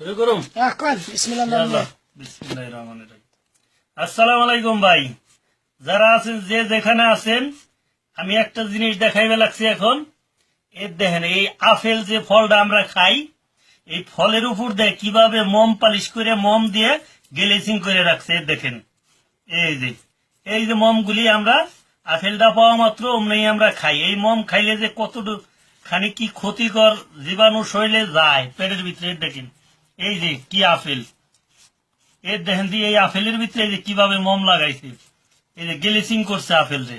শুরু করুন। আসসালামু আলাইকুম ভাই, যারা আছেন যে যেখানে আছেন, আমি একটা জিনিস দেখাইবে লাগছি এখন। এই দেখেন, এই আপেল যে ফলটা আমরা খাই, এই ফলের উপর দিয়ে কিভাবে মোম পালিশ করে মোম দিয়ে গ্লেসিং করে রাখছে। দেখেন, এই যে মোমগুলি আমরা আপেলটা পাওয়া মাত্র অমনি আমরা খাই। এই মোম খাইলে যে কতটুকু খানি কি ক্ষতিকর জীবাণু শরীরে যায় পেটের ভিতরে। দেখেন এই যে কি আপেল, এর দেখেন দিয়ে এই আপেলের ভিতরে যে কিভাবে মোম লাগাইছে, এই যে গ্লেসিং করছে আপেল রে,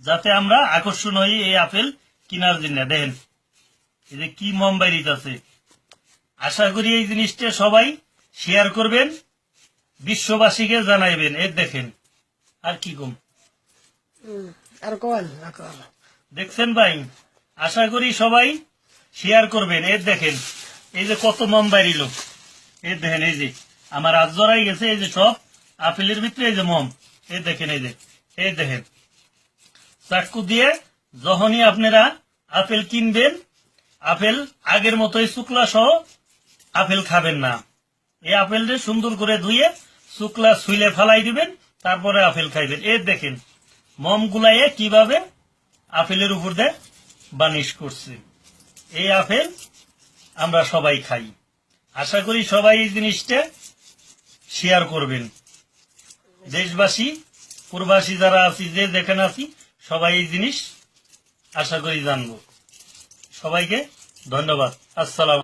যাতে আমরা আকর্ষণ হই এই আপেল কেনার জন্য। দেখেন এই যে কি মোম বাইরিতেছে। আশা করি এই জিনিসটা সবাই শেয়ার করবেন, বিশ্ববাসীকে জানাইবেন। এর দেখেন আর কি কম দেখছেন ভাই, আশা করি সবাই শেয়ার করবেন। এর দেখেন এই যে কত মোম বাইরিল। এই দেখেন এই যে আমার হাত জড়াই গেছে, এই যে সব আপেলের ভিতরে এই যে মোম। এই দেখেন এই দেখেন, চাকু দিয়ে যখনই আপনারা আপেল কিনবেন, আপেল আগের মতোই শুকলা সহ আপেল খাবেন না। এই আপেলটা সুন্দর করে ধুয়ে শুকলা ছুইলে ফেলাই দিবেন, তারপরে আপেল খাইবেন। এর দেখেন মোম গুলাইয়ে কিভাবে আপেলের উপর দিয়ে বানিশ করছে। এই আপেল আমরা সবাই খাই। আশা করি সবাই এই জিনিসটা শেয়ার করবেন। দেশবাসী প্রবাসী যারা আছি, যে যেখানে আছি, সবাই এই জিনিস আশা করি জানবো। সবাইকে ধন্যবাদ। আসসালাম।